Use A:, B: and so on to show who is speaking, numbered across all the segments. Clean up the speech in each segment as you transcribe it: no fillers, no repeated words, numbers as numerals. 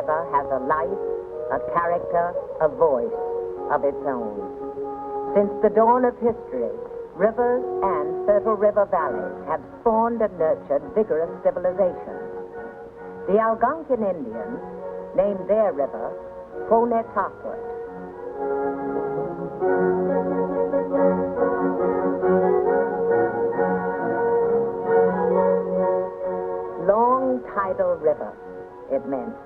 A: river has a life, a character, a voice of its own. Since the dawn of history, rivers and fertile river valleys have spawned and nurtured vigorous civilizations. The Algonquin Indians named their river Connecticut. Long Tidal River, it meant,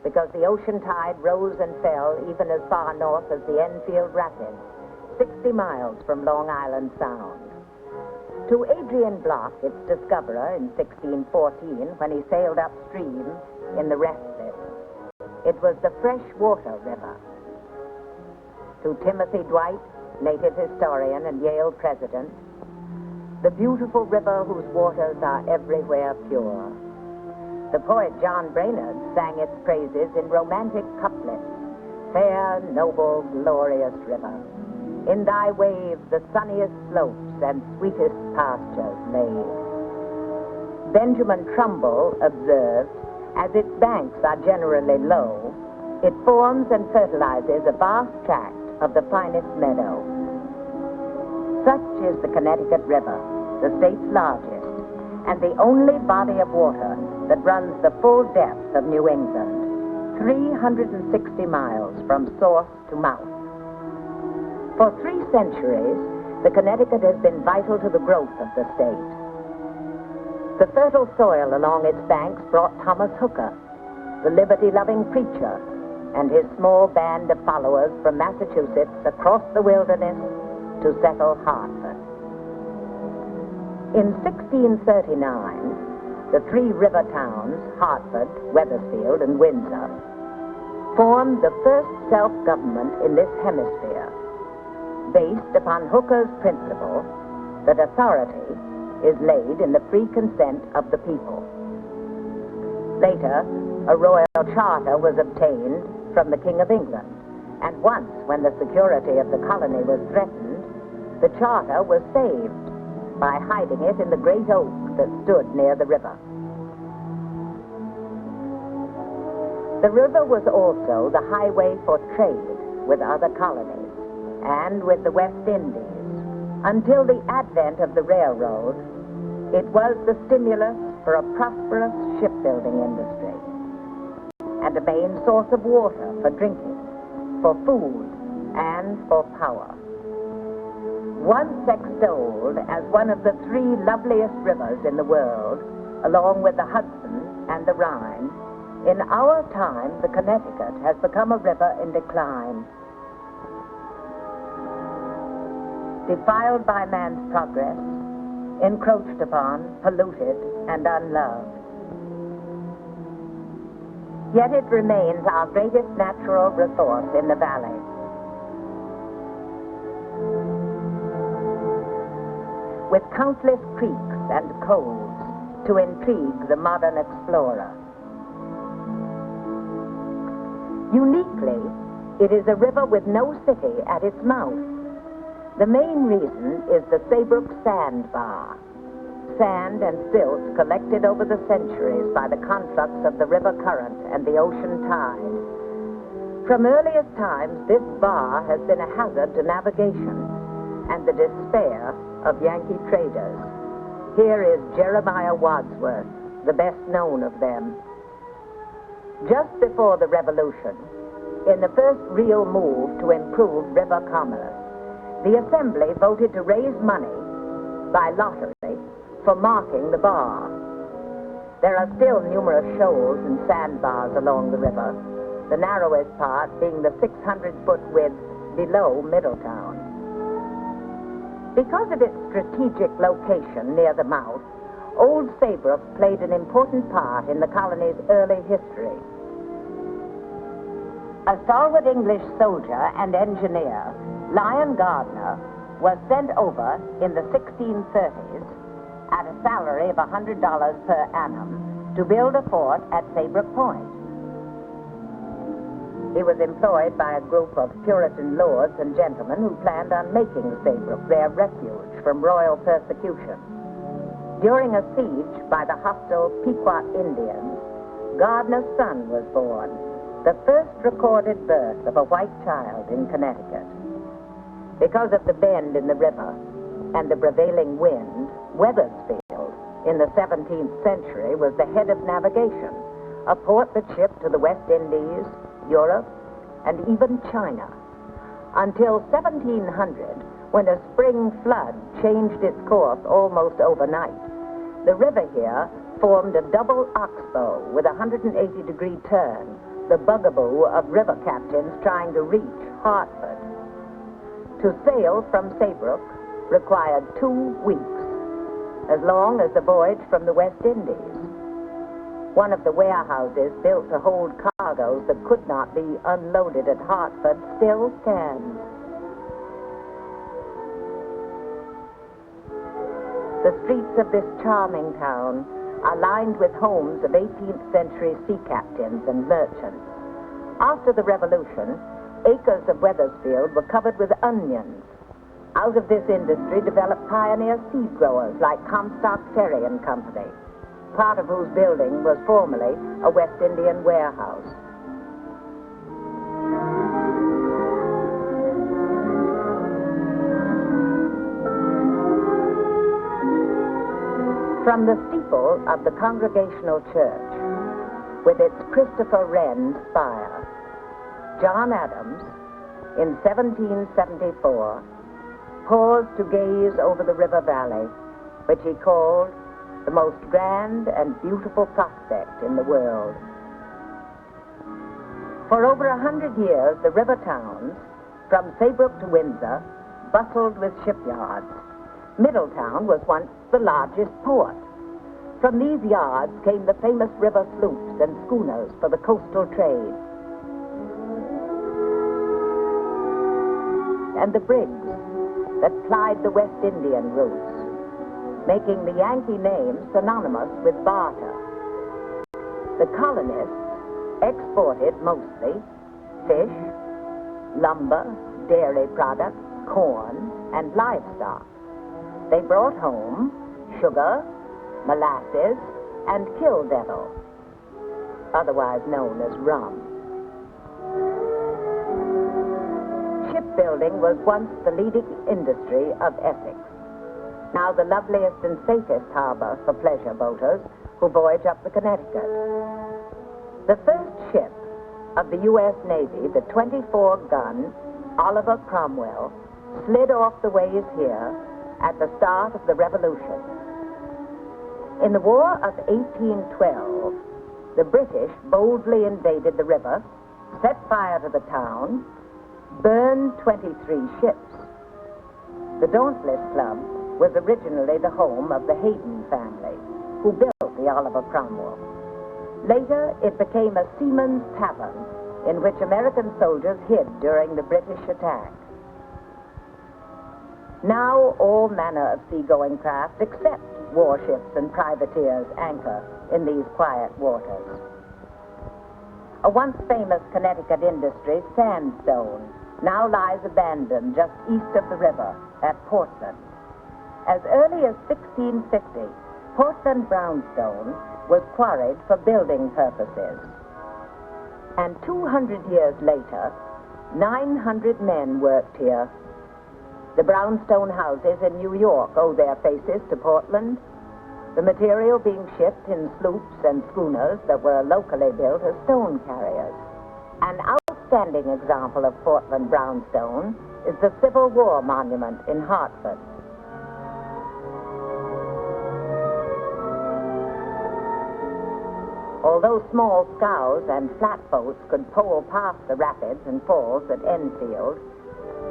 A: because the ocean tide rose and fell even as far north as the Enfield Rapids, 60 miles from Long Island Sound. To Adrian Block, its discoverer in 1614, when he sailed upstream in the Respite, it was the freshwater river. To Timothy Dwight, native historian and Yale president, the beautiful river whose waters are everywhere pure. The poet John Brainerd sang its praises in romantic couplets. Fair, noble, glorious river, in thy waves the sunniest slopes and sweetest pastures lay. Benjamin Trumbull observed, as its banks are generally low, it forms and fertilizes a vast tract of the finest meadow. Such is the Connecticut River, the state's largest, and the only body of water that runs the full depth of New England, 360 miles from source to mouth. For 3 centuries, the Connecticut has been vital to the growth of the state. The fertile soil along its banks brought Thomas Hooker, the liberty-loving preacher, and his small band of followers from Massachusetts across the wilderness to settle Hartford. In 1639, the 3 river towns, Hartford, Wethersfield, and Windsor, formed the first self-government in this hemisphere, based upon Hooker's principle that authority is laid in the free consent of the people. Later, a royal charter was obtained from the King of England, and once, when the security of the colony was threatened, the charter was saved by hiding it in the great oak that stood near the river. The river was also the highway for trade with other colonies and with the West Indies. Until the advent of the railroad, it was the stimulus for a prosperous shipbuilding industry and a main source of water for drinking, for food, and for power. Once extolled as one of the 3 loveliest rivers in the world, along with the Hudson and the Rhine, in our time the Connecticut has become a river in decline. Defiled by man's progress, encroached upon, polluted, and unloved. Yet it remains our greatest natural resource in the valley. With countless creeks and coves to intrigue the modern explorer. Uniquely, it is a river with no city at its mouth. The main reason is the Saybrook sandbar, sand and silt collected over the centuries by the conflux of the river current and the ocean tide. From earliest times, this bar has been a hazard to navigation and the despair of Yankee traders. Here is Jeremiah Wadsworth, the best known of them. Just before the Revolution, in the first real move to improve river commerce, the Assembly voted to raise money by lottery for marking the bar. There are still numerous shoals and sandbars along the river, the narrowest part being the 600-foot width below Middletown. Because of its strategic location near the mouth, Old Saybrook played an important part in the colony's early history. A stalwart English soldier and engineer, Lion Gardner, was sent over in the 1630s at a salary of $100 per annum to build a fort at Saybrook Point. He was employed by a group of Puritan lords and gentlemen who planned on making Saybrook their refuge from royal persecution. During a siege by the hostile Pequot Indians, Gardner's son was born, the first recorded birth of a white child in Connecticut. Because of the bend in the river and the prevailing wind, Wethersfield in the 17th century was the head of navigation, a port that shipped to the West Indies, Europe, and even China. Until 1700, when a spring flood changed its course almost overnight. The river here formed a double oxbow with a 180-degree turn, the bugaboo of river captains trying to reach Hartford. To sail from Saybrook required 2 weeks, as long as the voyage from the West Indies. One of the warehouses built to hold cargoes that could not be unloaded at Hartford still stands. The streets of this charming town are lined with homes of 18th century sea captains and merchants. After the Revolution, acres of Wethersfield were covered with onions. Out of this industry developed pioneer seed growers like Comstock Ferry and Company, part of whose building was formerly a West Indian warehouse. From the steeple of the Congregational Church, with its Christopher Wren spire, John Adams, in 1774, paused to gaze over the river valley, which he called the most grand and beautiful prospect in the world. For over 100 years, the river towns, from Saybrook to Windsor, bustled with shipyards. Middletown was once the largest port. From these yards came the famous river sloops and schooners for the coastal trade, and the brigs that plied the West Indian routes, making the Yankee name synonymous with barter. The colonists exported mostly fish, lumber, dairy products, corn, and livestock. They brought home sugar, molasses, and kill devil, otherwise known as rum. Shipbuilding was once the leading industry of Essex, now the loveliest and safest harbor for pleasure boaters who voyage up the Connecticut. The first ship of the U.S. Navy, the 24-gun Oliver Cromwell, slid off the ways here at the start of the Revolution. In the War of 1812, the British boldly invaded the river, set fire to the town, burned 23 ships. The Dauntless Club was originally the home of the Hayden family, who built the Oliver Cromwell. Later, it became a seaman's tavern in which American soldiers hid during the British attack. Now, all manner of seagoing craft, except warships and privateers, anchor in these quiet waters. A once famous Connecticut industry, sandstone, now lies abandoned just east of the river at Portland. As early as 1650, Portland brownstone was quarried for building purposes. And 200 years later, 900 men worked here. The brownstone houses in New York owe their faces to Portland, the material being shipped in sloops and schooners that were locally built as stone carriers. An outstanding example of Portland brownstone is the Civil War monument in Hartford. Although small scows and flatboats could pole past the rapids and falls at Enfield,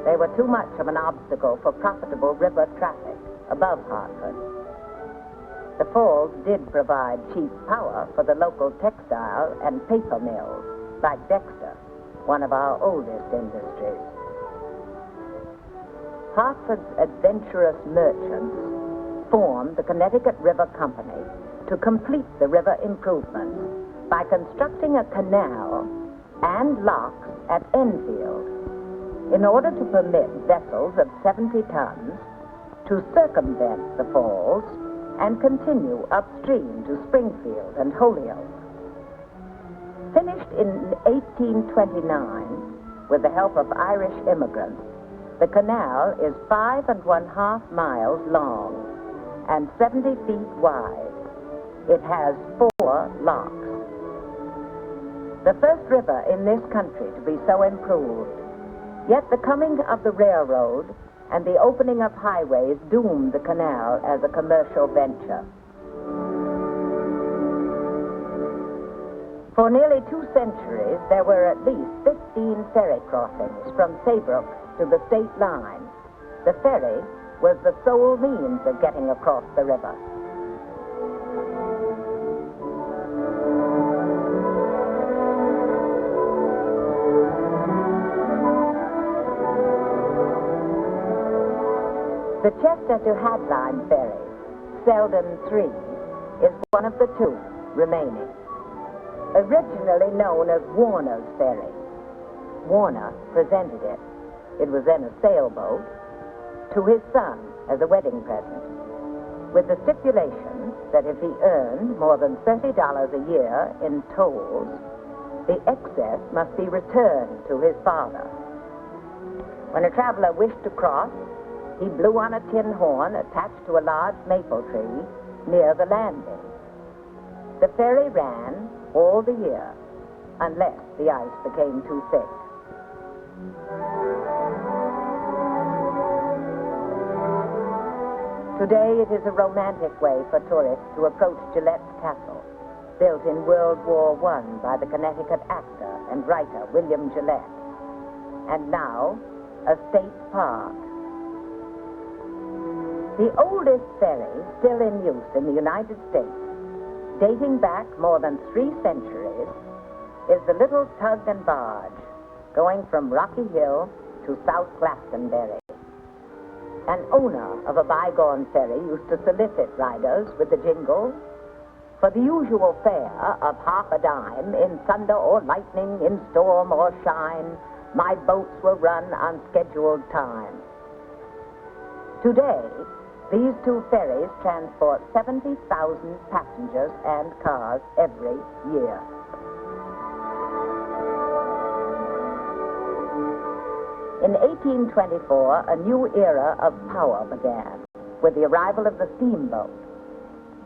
A: they were too much of an obstacle for profitable river traffic above Hartford. The falls did provide cheap power for the local textile and paper mills, like Dexter, one of our oldest industries. Hartford's adventurous merchants formed the Connecticut River Company to complete the river improvements by constructing a canal and locks at Enfield in order to permit vessels of 70 tons to circumvent the falls and continue upstream to Springfield and Holyoke. Finished in 1829, with the help of Irish immigrants, the canal is 5½ miles long and 70 feet wide. It has 4 locks. The first river in this country to be so improved. Yet the coming of the railroad and the opening of highways doomed the canal as a commercial venture. For nearly 2 centuries, there were at least 15 ferry crossings from Saybrook to the state line. The ferry was the sole means of getting across the river. The Chester to Hadline ferry, Selden 3, is one of the 2 remaining. Originally known as Warner's Ferry, Warner presented it, it was then a sailboat, to his son as a wedding present, with the stipulation that if he earned more than $30 a year in tolls, the excess must be returned to his father. When a traveler wished to cross, he blew on a tin horn attached to a large maple tree near the landing. The ferry ran all the year, unless the ice became too thick. Today, it is a romantic way for tourists to approach Gillette's castle, built in World War I by the Connecticut actor and writer William Gillette, and now a state park. The oldest ferry still in use in the United States, dating back more than 3 centuries, is the little tug and barge going from Rocky Hill to South Glastonbury. An owner of a bygone ferry used to solicit riders with the jingle, for the usual fare of half a dime, in thunder or lightning, in storm or shine, my boats will run on scheduled time. Today, these 2 ferries transport 70,000 passengers and cars every year. In 1824, a new era of power began with the arrival of the steamboat.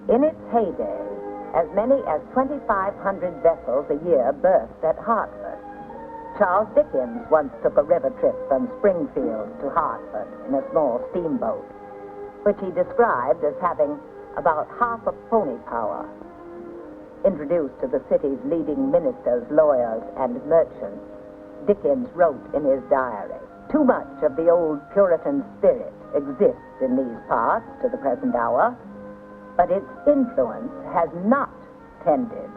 A: In its heyday, as many as 2,500 vessels a year berthed at Hartford. Charles Dickens once took a river trip from Springfield to Hartford in a small steamboat, which he described as having about half a pony power. Introduced to the city's leading ministers, lawyers, and merchants, Dickens wrote in his diary, "Too much of the old Puritan spirit exists in these parts to the present hour, but its influence has not tended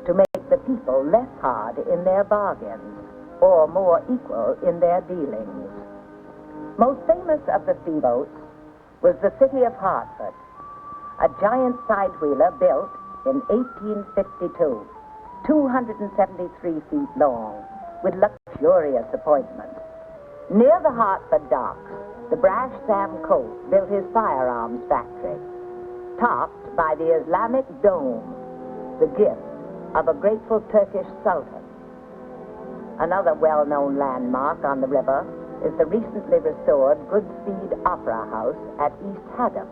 A: to make the people less hard in their bargains or more equal in their dealings." Most famous of the steamboats was the city of Hartford, a giant side-wheeler built in 1852, 273 feet long, with luxurious appointments. Near the Hartford docks, the brash Sam Colt built his firearms factory, topped by the Islamic dome, the gift of a grateful Turkish sultan. Another well-known landmark on the river is the recently restored Goodspeed Opera House at East Haddam,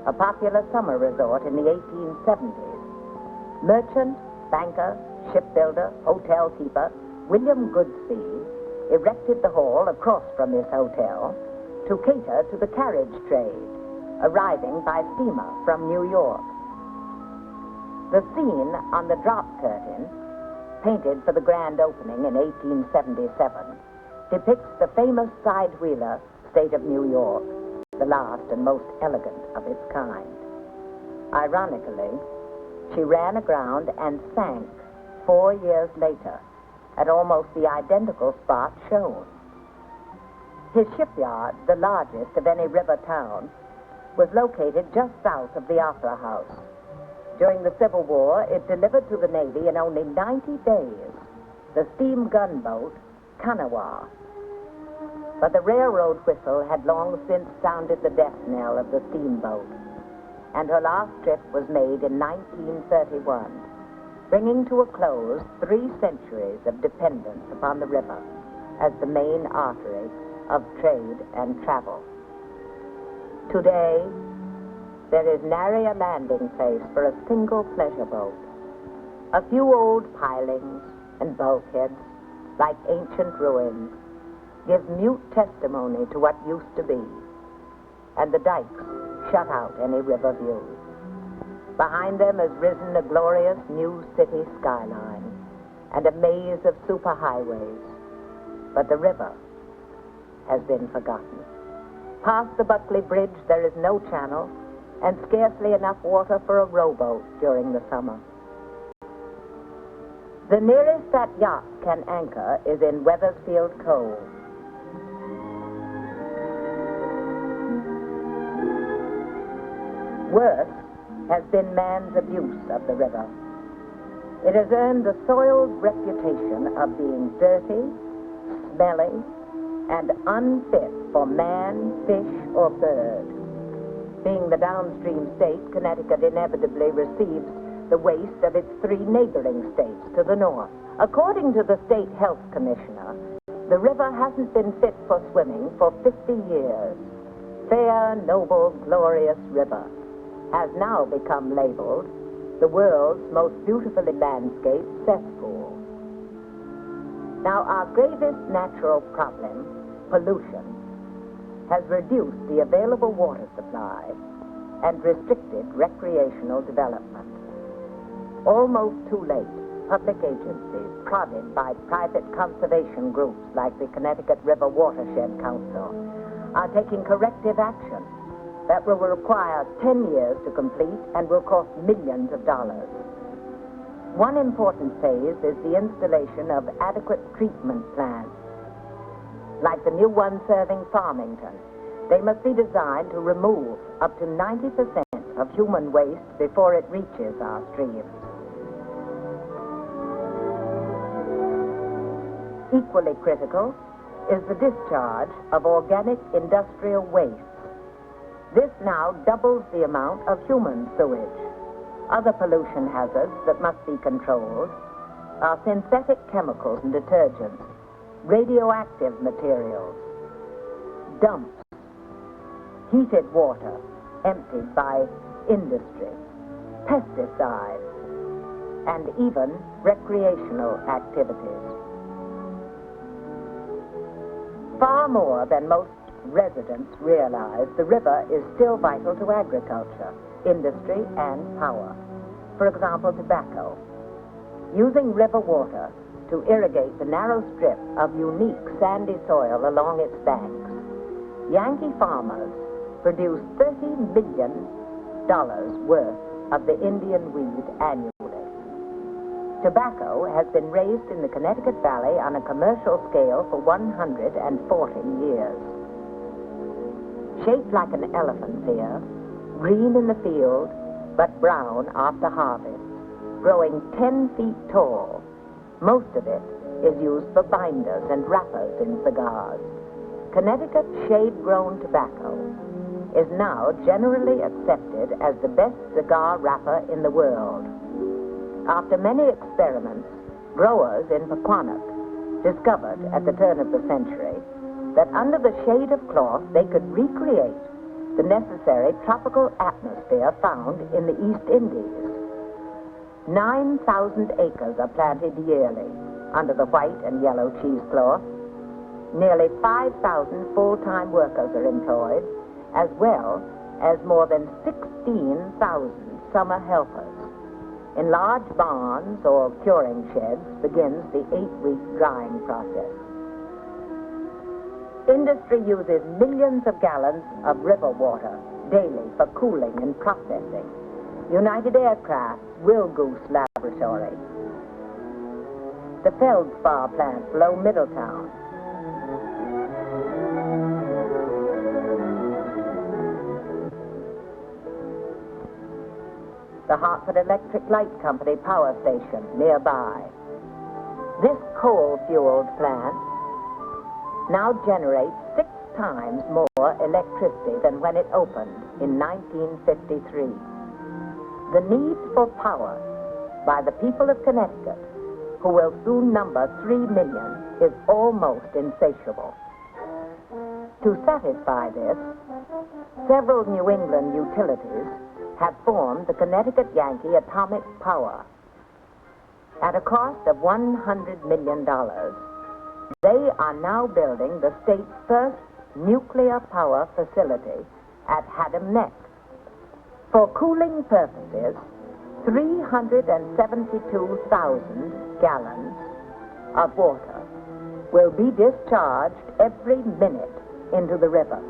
A: a popular summer resort in the 1870s. Merchant, banker, shipbuilder, hotel keeper William Goodspeed erected the hall across from this hotel to cater to the carriage trade, arriving by steamer from New York. The scene on the drop curtain, painted for the grand opening in 1877, depicts the famous side-wheeler State of New York, the last and most elegant of its kind. Ironically, she ran aground and sank 4 years later at almost the identical spot shown. His shipyard, the largest of any river town, was located just south of the Opera House. During the Civil War, it delivered to the Navy in only 90 days the steam gunboat Kanawha. But the railroad whistle had long since sounded the death knell of the steamboat, and her last trip was made in 1931, bringing to a close 3 centuries of dependence upon the river as the main artery of trade and travel. Today, there is nary a landing place for a single pleasure boat. A few old pilings and bulkheads, like ancient ruins, give mute testimony to what used to be, and the dikes shut out any river view. Behind them has risen a glorious new city skyline and a maze of superhighways, but the river has been forgotten. Past the Buckley Bridge, there is no channel and scarcely enough water for a rowboat during the summer. The nearest that yacht can anchor is in Wethersfield Cove. Worse has been man's abuse of the river. It has earned the soiled reputation of being dirty, smelly, and unfit for man, fish, or bird. Being the downstream state, Connecticut inevitably receives the waste of its 3 neighboring states to the north. According to the state health commissioner, the river hasn't been fit for swimming for 50 years. Fair, noble, glorious river has now become labeled the world's most beautifully landscaped cesspool. Now, our gravest natural problem, pollution, has reduced the available water supply and restricted recreational development. Almost too late, public agencies, prodded by private conservation groups like the Connecticut River Watershed Council, are taking corrective action that will require 10 years to complete and will cost millions of dollars. One important phase is the installation of adequate treatment plants. Like the new one serving Farmington, they must be designed to remove up to 90% of human waste before it reaches our streams. Equally critical is the discharge of organic industrial waste. This now doubles the amount of human sewage. Other pollution hazards that must be controlled are synthetic chemicals and detergents, radioactive materials, dumps, heated water emptied by industry, pesticides, and even recreational activities. Far more than most residents realize, the river is still vital to agriculture, industry, and power. For example, tobacco. Using river water to irrigate the narrow strip of unique sandy soil along its banks, Yankee farmers produce $30 million worth of the Indian weed annually. Tobacco has been raised in the Connecticut Valley on a commercial scale for 140 years. Shaped like an elephant's ear, green in the field, but brown after harvest, growing 10 feet tall, most of it is used for binders and wrappers in cigars. Connecticut shade-grown tobacco is now generally accepted as the best cigar wrapper in the world. After many experiments, growers in Pequannock discovered at the turn of the century that under the shade of cloth they could recreate the necessary tropical atmosphere found in the East Indies. 9,000 acres are planted yearly under the white and yellow cheesecloth. Nearly 5,000 full-time workers are employed, as well as more than 16,000 summer helpers. In large barns or curing sheds begins the 8-week drying process. Industry uses millions of gallons of river water daily for cooling and processing. United Aircraft's Will Goose Laboratory, the Feldspar plant below Middletown, the Hartford Electric Light Company power station nearby. This coal-fueled plant now generates 6 times more electricity than when it opened in 1953. The need for power by the people of Connecticut, who will soon number 3 million, is almost insatiable. To satisfy this, several New England utilities have formed the Connecticut Yankee Atomic Power. At a cost of $100 million, they are now building the state's first nuclear power facility at Haddam Neck. For cooling purposes, 372,000 gallons of water will be discharged every minute into the river.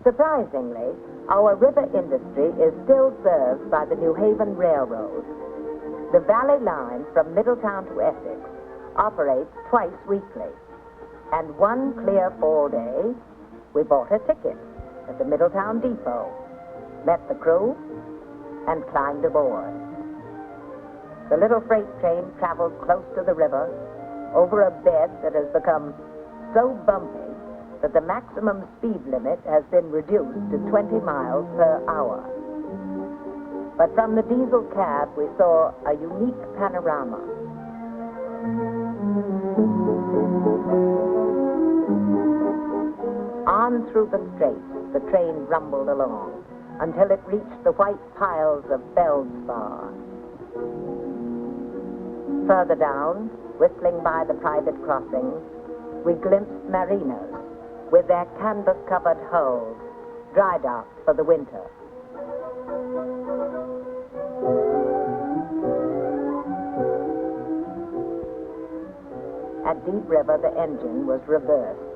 A: Surprisingly, our river industry is still served by the New Haven Railroad. The Valley Line from Middletown to Essex operates twice weekly. And one clear fall day, we bought a ticket at the Middletown Depot, met the crew, and climbed aboard. The little freight train traveled close to the river over a bed that has become so bumpy that the maximum speed limit has been reduced to 20 miles per hour. But from the diesel cab, we saw a unique panorama. On through the straits, the train rumbled along until it reached the white piles of Feldspar. Further down, whistling by the private crossings, we glimpsed marinas with their canvas-covered hulls, dry docked for the winter. At Deep River, the engine was reversed.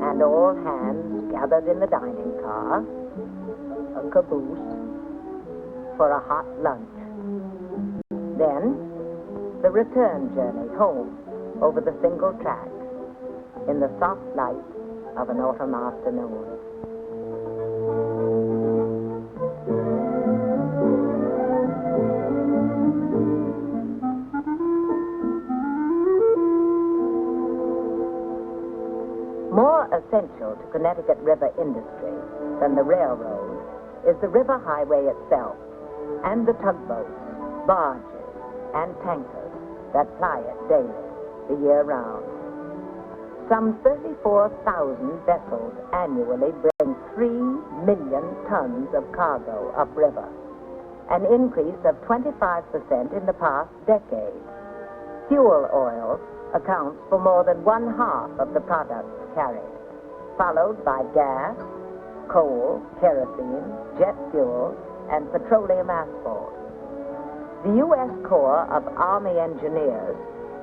A: And all hands gathered in the dining car, a caboose, for a hot lunch. Then, the return journey home over the single track in the soft light of an autumn afternoon. More essential to Connecticut River industry than the railroad is the river highway itself and the tugboats, barges, and tankers that ply it daily, the year round. Some 34,000 vessels annually bring 3 million tons of cargo upriver, an increase of 25% in the past decade. Fuel oil accounts for more than 1/2 of the products carried, followed by gas, coal, kerosene, jet fuel, and petroleum asphalt. The U.S. Corps of Army Engineers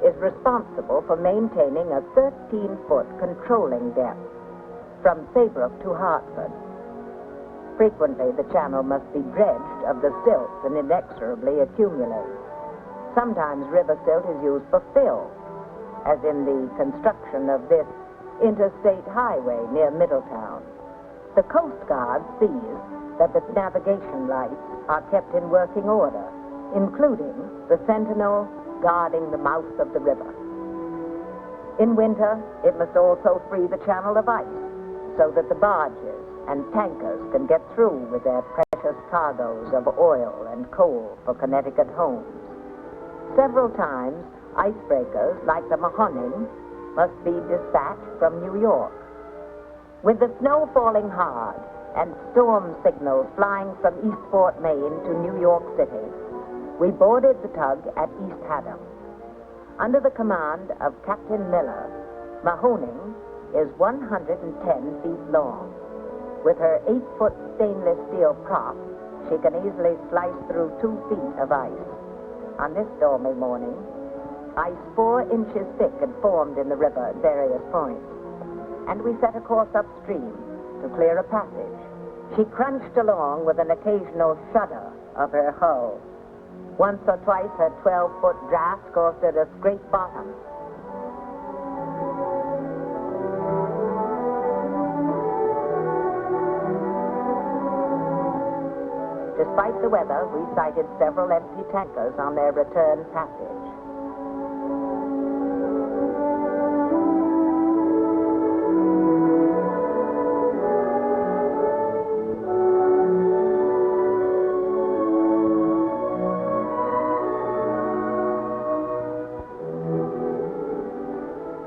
A: is responsible for maintaining a 13-foot controlling depth from Saybrook to Hartford. Frequently, the channel must be dredged of the silts and inexorably accumulate. Sometimes river silt is used for fill, as in the construction of this interstate highway near Middletown. The Coast Guard sees that the navigation lights are kept in working order, including the sentinel guarding the mouth of the river. In winter, it must also free the channel of ice so that the barges and tankers can get through with their precious cargoes of oil and coal for Connecticut homes. Several times, icebreakers like the Mahoning must be dispatched from New York. With the snow falling hard and storm signals flying from Eastport, Maine to New York City, we boarded the tug at East Haddam. Under the command of Captain Miller, Mahoning is 110 feet long. With her 8-foot stainless steel prop, she can easily slice through 2 feet of ice. On this stormy morning, ice 4 inches thick had formed in the river at various points, and we set a course upstream to clear a passage. She crunched along with an occasional shudder of her hull. Once or twice, her 12-foot draft caused her to scrape bottom. Despite the weather, we sighted several empty tankers on their return passage.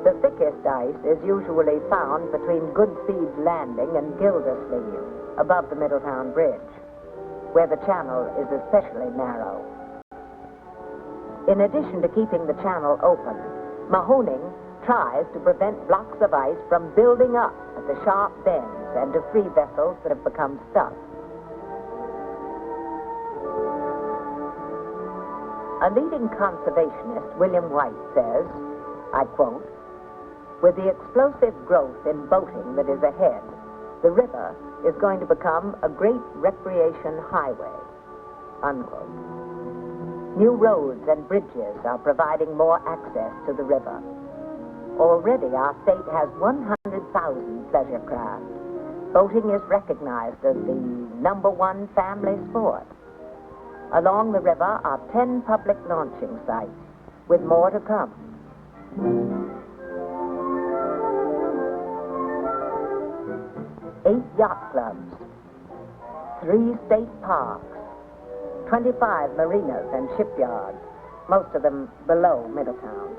A: The thickest ice is usually found between Goodspeed's Landing and Gildersleeve, above the Middletown Bridge, where the channel is especially narrow. In addition to keeping the channel open, Mahoning tries to prevent blocks of ice from building up at the sharp bends and to free vessels that have become stuck. A leading conservationist, William White, says, I quote, "With the explosive growth in boating that is ahead, the river is going to become a great recreation highway," unquote. New roads and bridges are providing more access to the river. Already our state has 100,000 pleasure craft. Boating is recognized as the #1 family sport. Along the river are 10 public launching sites, with more to come. 8 yacht clubs, 3 state parks, 25 marinas and shipyards, most of them below Middletown.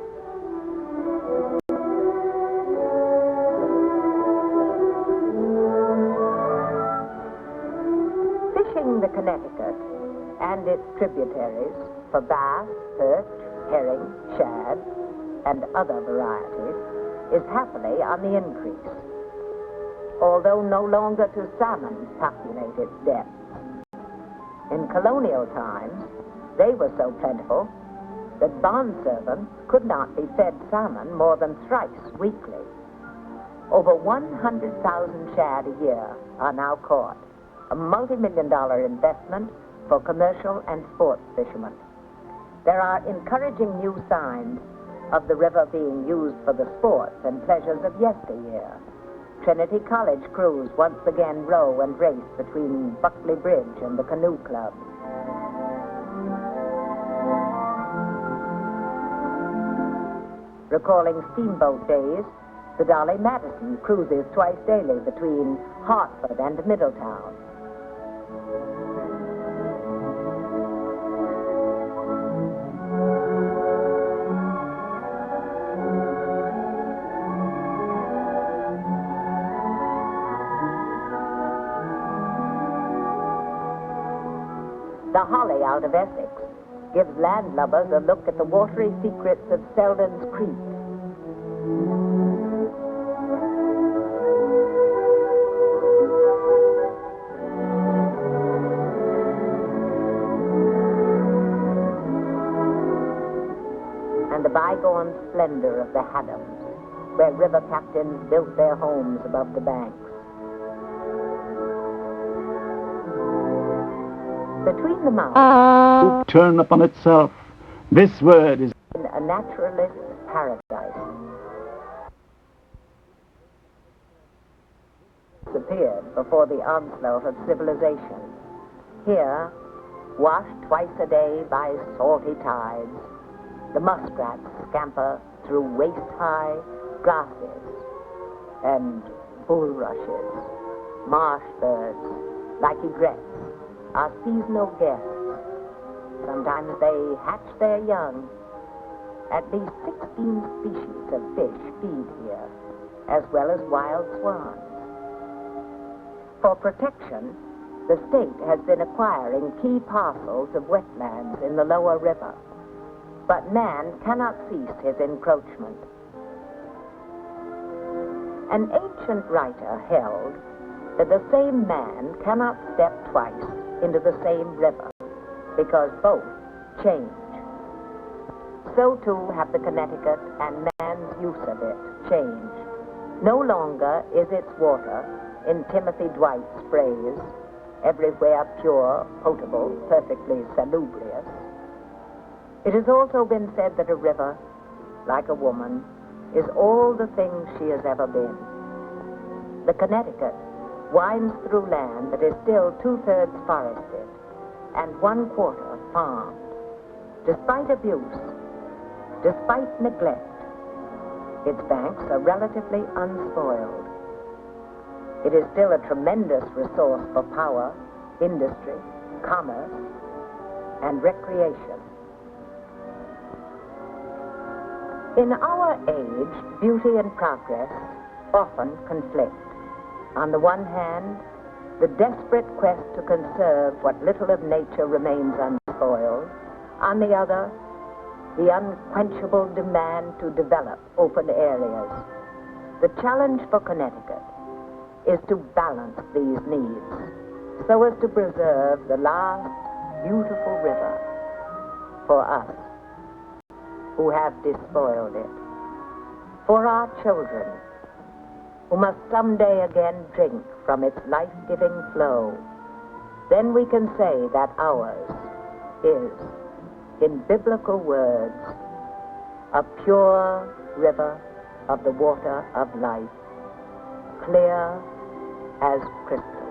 A: Fishing the Connecticut and its tributaries for bass, perch, herring, shad, and other varieties is happily on the increase, although no longer to salmon populate its depths. In colonial times, they were so plentiful that bondservants could not be fed salmon more than thrice weekly. Over 100,000 shad a year are now caught, a multi-million-dollar investment for commercial and sports fishermen. There are encouraging new signs of the river being used for the sports and pleasures of yesteryear. Trinity College crews once again row and race between Buckley Bridge and the Canoe Club. Recalling steamboat days, the Dolly Madison cruises twice daily between Hartford and Middletown. The Holly out of Essex gives landlubbers a look at the watery secrets of Selden's Creek. And the bygone splendor of the Haddams, where river captains built their homes above the banks. Between the mountains,
B: turn upon itself. This word is
A: in a naturalist's paradise. Disappeared before the onslaught of civilization. Here, washed twice a day by salty tides, the muskrats scamper through waist-high grasses and bulrushes. Marsh birds, like egrets, are seasonal guests. Sometimes they hatch their young. At least 16 species of fish feed here, as well as wild swans. For protection, the state has been acquiring key parcels of wetlands in the lower river, but man cannot cease his encroachment. An ancient writer held that the same man cannot step twice into the same river, because both change. So too have the Connecticut and man's use of it changed. No longer is its water, in Timothy Dwight's phrase, everywhere pure, potable, perfectly salubrious. It has also been said that a river, like a woman, is all the things she has ever been. The Connecticut winds through land that is still 2/3 forested, and 1/4 farmed. Despite abuse, despite neglect, its banks are relatively unspoiled. It is still a tremendous resource for power, industry, commerce, and recreation. In our age, beauty and progress often conflict. On the one hand, the desperate quest to conserve what little of nature remains unspoiled. On the other, the unquenchable demand to develop open areas. The challenge for Connecticut is to balance these needs so as to preserve the last beautiful river for us who have despoiled it, for our children who must someday again drink from its life-giving flow. Then we can say that ours is, in biblical words, a pure river of the water of life, clear as crystal.